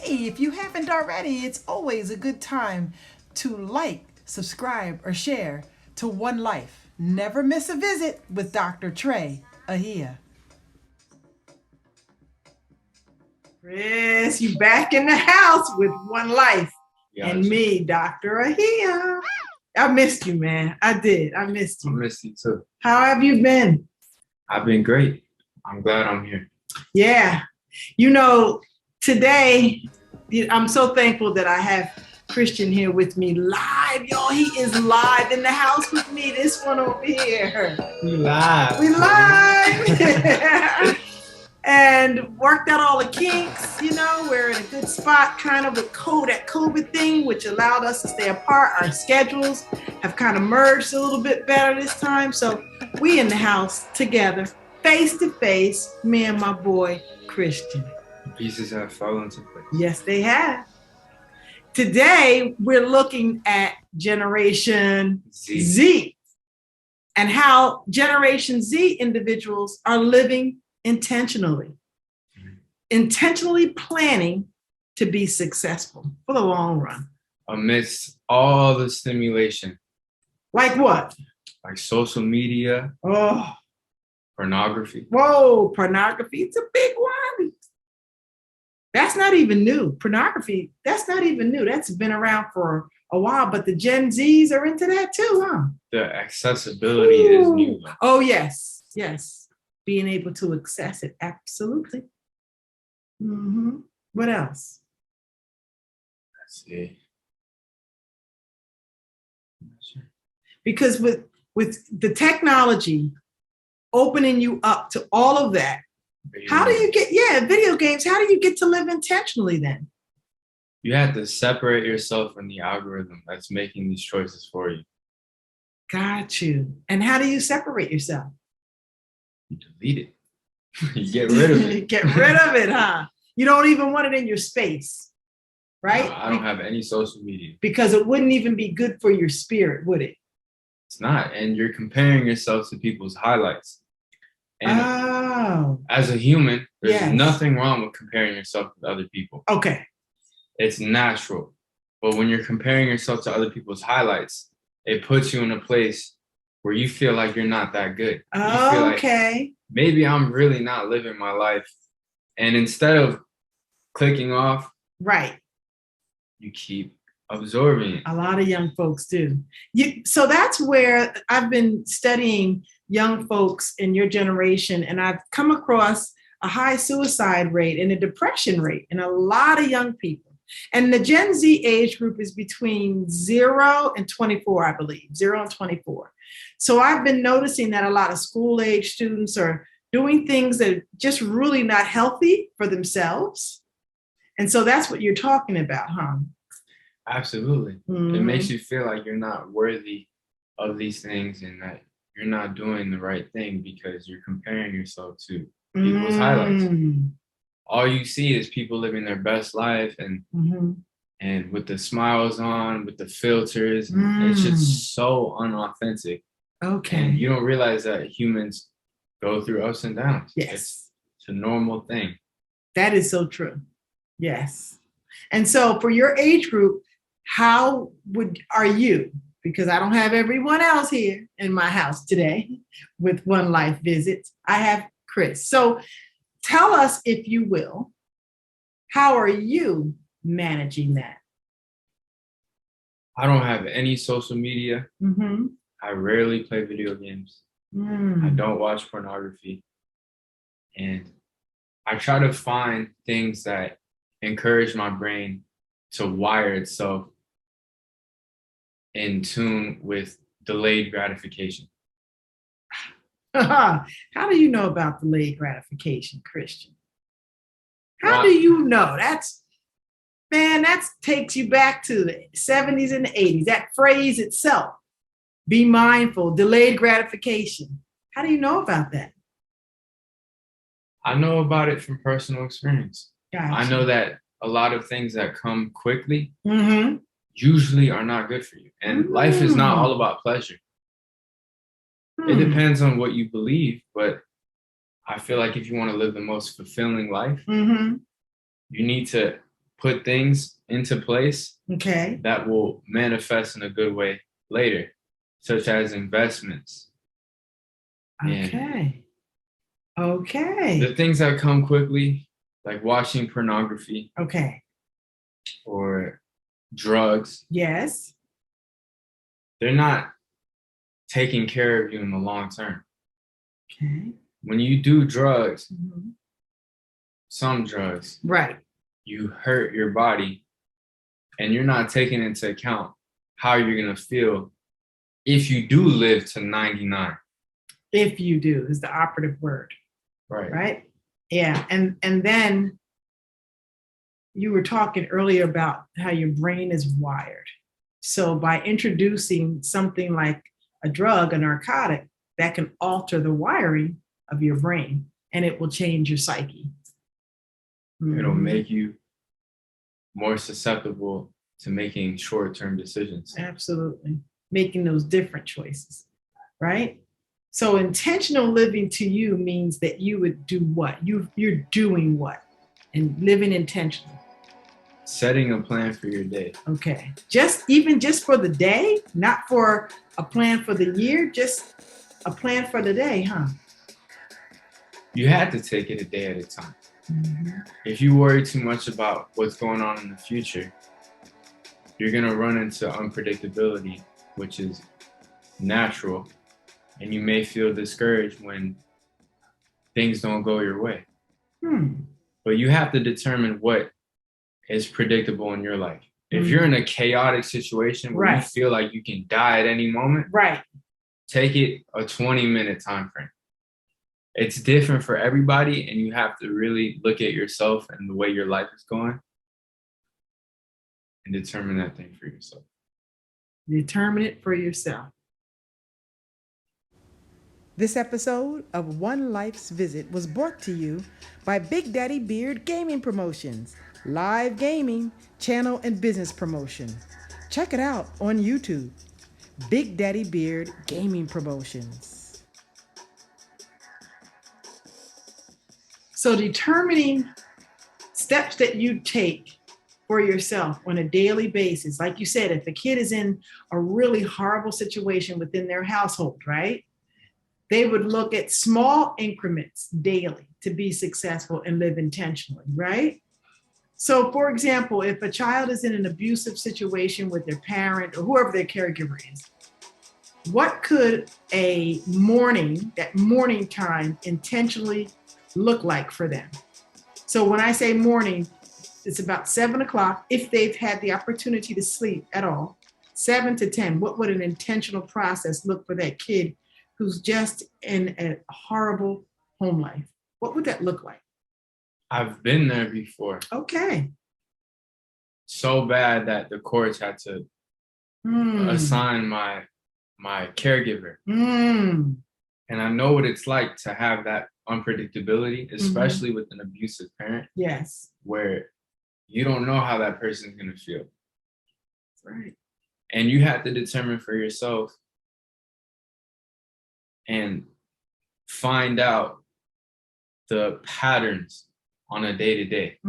Hey, if you haven't already, it's always a good time to like, subscribe, or share to One Life. Never miss a visit with Dr. Trey Ahia. Chris, you back in the house with One Life and me, Dr. Ahia. I missed you, man. I did. I missed you. I missed you too. How have you been? I've been great. I'm glad I'm here. Yeah. You know, today, I'm so thankful that I have Christian here with me live. Y'all, he is live in the house with me. This one over here. We live. We live. And worked out all the kinks, you know, we're in a good spot kind of with that COVID thing, which allowed us to stay apart. Our schedules have kind of merged a little bit better this time. So we in the house together, face to face, me and my boy, Christian. Pieces have fallen into place. Yes, they have. Today, we're looking at Generation Z and how Generation Z individuals are living intentionally planning to be successful for the long run. Amidst all the stimulation. Like what? Like social media. Oh. Pornography. Whoa, pornography, it's a big one. That's not even new. Pornography, that's not even new. That's been around for a while, but the Gen Zs are into that too, huh? The accessibility is new. Oh, yes, yes. Being able to access it, absolutely. Mm-hmm. What else? Let's see. Because with the technology opening you up to all of that, how do you get, video games, how do you get to live intentionally then? You have to separate yourself from the algorithm that's making these choices for you. Got you. And how do you separate yourself? You delete it. You get rid of it. Get rid of it, huh? You don't even want it in your space, right? No, I don't have any social media. Because it wouldn't even be good for your spirit, would it? It's not. And you're comparing yourself to people's highlights. And as a human, there's nothing wrong with comparing yourself with other people. Okay. It's natural. But when you're comparing yourself to other people's highlights, it puts you in a place where you feel like you're not that good. You feel like maybe I'm really not living my life. And instead of clicking off, right, you keep absorbing it. A lot of young folks do. So that's where I've been studying young folks in your generation, and I've come across a high suicide rate and a depression rate in a lot of young people. And the Gen Z age group is between 0 and 24, I believe, 0 and 24. So I've been noticing that a lot of school age students are doing things that are just really not healthy for themselves. And so that's what you're talking about, huh? Absolutely. Mm-hmm. It makes you feel like you're not worthy of these things and that you're not doing the right thing because you're comparing yourself to people's highlights. All you see is people living their best life and with the smiles on, with the filters. It's just so unauthentic. Okay. And you don't realize that humans go through ups and downs. Yes. It's a normal thing. That is so true. Yes. And so for your age group, how are you? Because I don't have everyone else here in my house today with One Life visits. I have Chris. So tell us, if you will, how are you managing that? I don't have any social media. Mm-hmm. I rarely play video games. I don't watch pornography. And I try to find things that encourage my brain to wire itself in tune with delayed gratification. How do you know about delayed gratification, Christian? How do you know? That takes you back to the 70s and the 80s. That phrase itself, be mindful, delayed gratification. How do you know about that? I know about it from personal experience. Gotcha. I know that a lot of things that come quickly usually are not good for you. And life is not all about pleasure. It depends on what you believe, but I feel like if you want to live the most fulfilling life, you need to put things into place Okay. that will manifest in a good way later, such as investments. Okay. And Okay. the things that come quickly, like watching pornography Okay. or drugs, Yes. they're not taking care of you in the long term. Okay. When you do drugs, Mhm. some drugs, Right. you hurt your body and you're not taking into account how you're going to feel if you do live to 99. If you do is the operative word, Right. right? Yeah. And then you were talking earlier about how your brain is wired. So by introducing something like a drug, a narcotic, that can alter the wiring of your brain and it will change your psyche. It'll Mhm. make you more susceptible to making short-term decisions. Absolutely. Making those different choices, right? So intentional living to you means that you would do what? You're doing what? And living intentionally. Setting a plan for your day. Okay. Just for the day, not for a plan for the year, just a plan for the day, huh? You have to take it a day at a time. Mm-hmm. If you worry too much about what's going on in the future, you're going to run into unpredictability, which is natural, and you may feel discouraged when things don't go your way. But you have to determine what is predictable in your life. If you're in a chaotic situation where you feel like you can die at any moment, take it a 20-minute time frame. It's different for everybody, and you have to really look at yourself and the way your life is going and determine that thing for yourself. Determine it for yourself. This episode of One Life's Visit was brought to you by Big Daddy Beard Gaming Promotions, live gaming, channel, and business promotion. Check it out on YouTube. Big Daddy Beard Gaming Promotions. So determining steps that you take for yourself on a daily basis, like you said, if a kid is in a really horrible situation within their household, right? They would look at small increments daily to be successful and live intentionally, right? So, for example, if a child is in an abusive situation with their parent or whoever their caregiver is, what could that morning time intentionally look like for them? So when I say morning, it's about 7 o'clock if they've had the opportunity to sleep at all. 7 to 10, what would an intentional process look for that kid who's just in a horrible home life? What would that look like? I've been there before. Okay. So bad that the courts had to assign my caregiver. And I know what it's like to have that unpredictability, especially with an abusive parent. Yes. Where you don't know how that person's going to feel. Right. And you have to determine for yourself and find out the patterns on a day-to-day.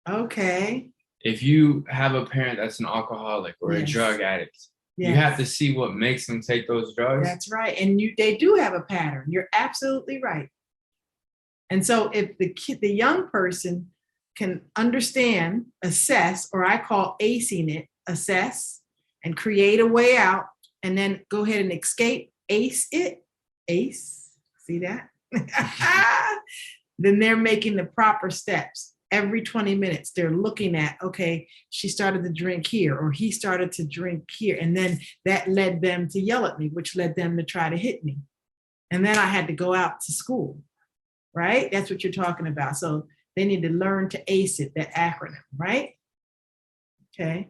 Okay. If you have a parent that's an alcoholic or a drug addict, you have to see what makes them take those drugs. That's right. And they do have a pattern. You're absolutely right. And so if the young person can understand, assess, or I call acing it, assess and create a way out, and then go ahead and escape, ace, see that? Then they're making the proper steps. Every 20 minutes, they're looking at, okay, she started to drink here, or he started to drink here. And then that led them to yell at me, which led them to try to hit me. And then I had to go out to school, right? That's what you're talking about. So they need to learn to ACE it, that acronym, right? Okay.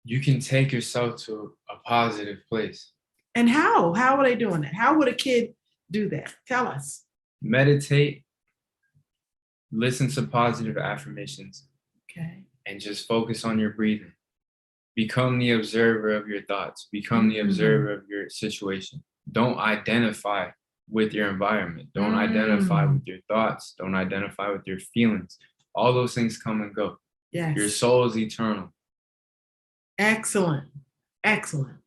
You can take yourself to a positive place. And how? How are they doing that? How would a kid do that? Tell us. Meditate. Listen to positive affirmations. Okay. And just focus on your breathing. Become the observer of your thoughts. Become the observer of your situation. Don't identify with your environment. Don't identify with your thoughts. Don't identify with your feelings. all those things come and go. Yes. Your soul is eternal. Excellent. Excellent.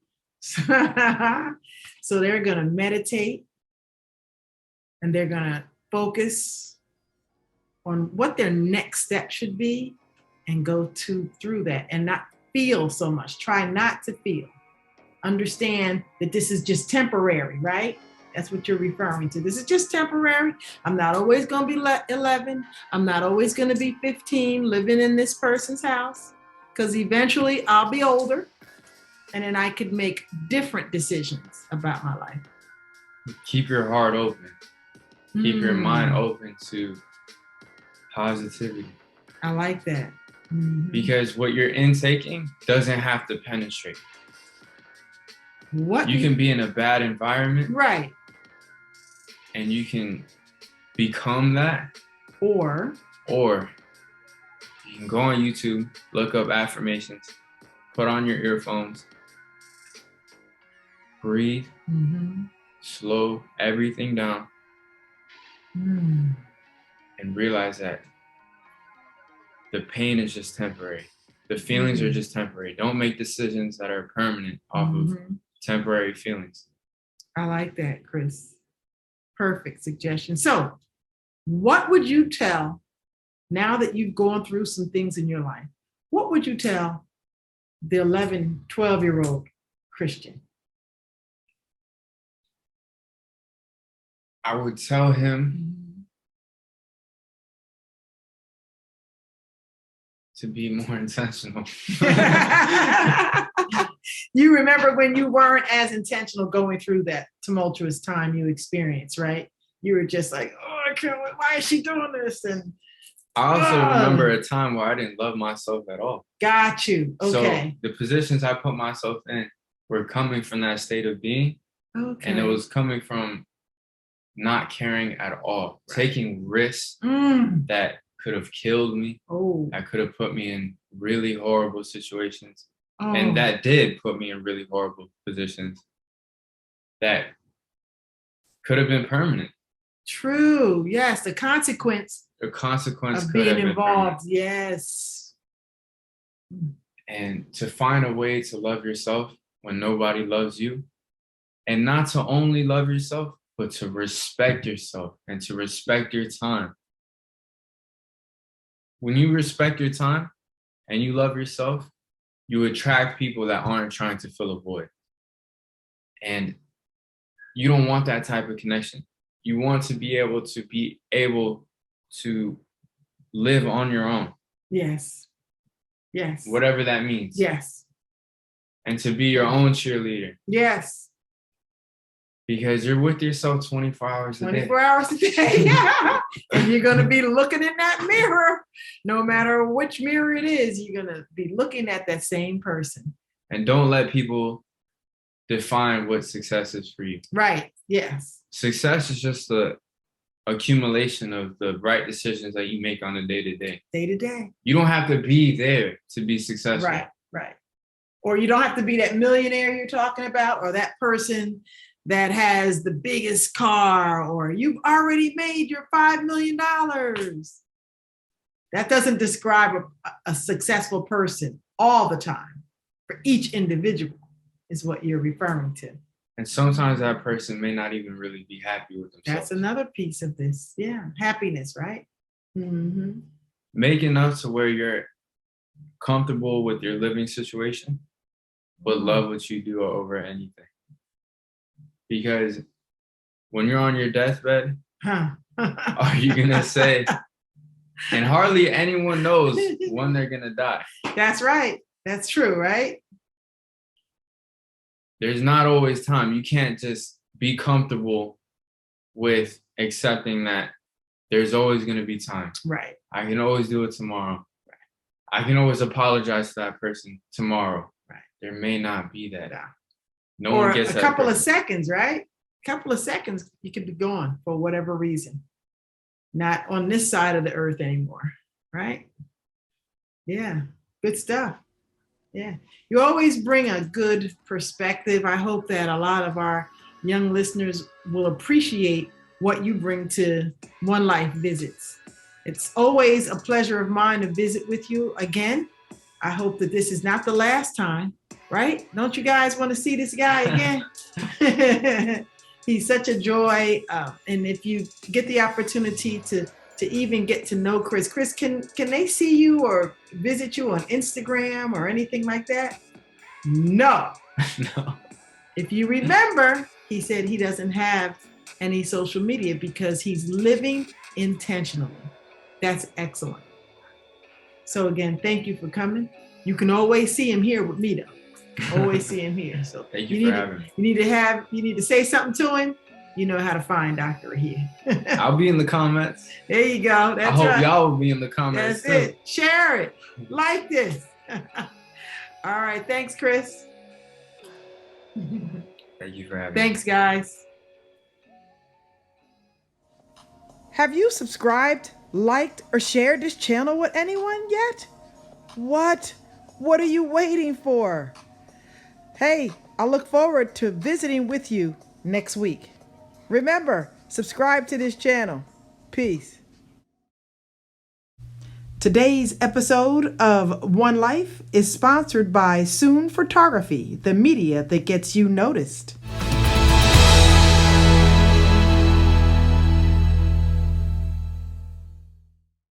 So they're going to meditate and they're going to focus on what their next step should be and go through that and not feel so much. Try not to feel. Understand that this is just temporary, right? That's what you're referring to. This is just temporary. I'm not always going to be 11. I'm not always going to be 15 living in this person's house, because eventually I'll be older and then I could make different decisions about my life. Keep your heart open. Keep your mind open to positivity. I like that. Because what you're intaking doesn't have to penetrate. What you can be in a bad environment, right? And you can become that, or you can go on YouTube, look up affirmations, put on your earphones, breathe, slow everything down, and realize that the pain is just temporary. The feelings are just temporary. Don't make decisions that are permanent off of temporary feelings. I like that, Chris. Perfect suggestion. So, what would you tell, now that you've gone through some things in your life, what would you tell the 11, 12-year-old Christian? I would tell him to be more intentional. You remember when you weren't as intentional going through that tumultuous time you experienced, right? You were just like, oh, I can't, why is she doing this? And I also remember a time where I didn't love myself at all. Got you. Okay. So the positions I put myself in were coming from that state of being. Okay. And it was coming from not caring at all, taking risks that could have killed me. That could have put me in really horrible situations. And that did put me in really horrible positions that could have been permanent. True. Yes. The consequence of could being involved. Yes. And to find a way to love yourself when nobody loves you, and not to only love yourself, but to respect yourself and to respect your time. When you respect your time and you love yourself, you attract people that aren't trying to fill a void. And you don't want that type of connection. You want to be able to live on your own. Yes. Yes. Whatever that means. Yes. And to be your own cheerleader. Yes. Because you're with yourself 24 hours a day. 24 hours a day. Yeah. And you're going to be looking in that mirror. No matter which mirror it is, you're going to be looking at that same person. And don't let people define what success is for you. Right. Yes. Success is just the accumulation of the right decisions that you make on a day-to-day. Day-to-day. You don't have to be there to be successful. Right. Right. Or you don't have to be that millionaire you're talking about, or that person that has the biggest car, or you've already made your $5 million. That doesn't describe a successful person all the time. For each individual is what you're referring to. And sometimes that person may not even really be happy with themselves. That's another piece of this. Yeah. Happiness, right? Make enough to where you're comfortable with your living situation, but love what you do over anything. Because when you're on your deathbed, are you going to say, and hardly anyone knows when they're going to die. That's right. That's true, right? There's not always time. You can't just be comfortable with accepting that there's always going to be time. Right. I can always do it tomorrow. Right. I can always apologize to that person tomorrow. Right. There may not be that. No or one gets a couple of seconds, right? A couple of seconds, you could be gone for whatever reason. Not on this side of the earth anymore, right? Yeah, good stuff. Yeah, you always bring a good perspective. I hope that a lot of our young listeners will appreciate what you bring to One Life Visits. It's always a pleasure of mine to visit with you again. I hope that this is not the last time, right? Don't you guys want to see this guy again? He's such a joy. And if you get the opportunity to even get to know Chris, can they see you or visit you on Instagram or anything like that? No. No. If you remember, he said he doesn't have any social media because he's living intentionally. That's excellent. So again, thank you for coming. You can always see him here with me though. Always see him here. So thank you for having me. You need to say something to him. You know how to find Dr. here. I'll be in the comments. There you go. That's I hope right. y'all will be in the comments. That's it. Share it. Like this. All right. Thanks, Chris. Thank you for having me. Thanks, guys. Have you subscribed, liked, or shared this channel with anyone yet? What? What are you waiting for? Hey, I look forward to visiting with you next week. Remember, subscribe to this channel. Peace. Today's episode of One Life is sponsored by Soon Photography, the media that gets you noticed.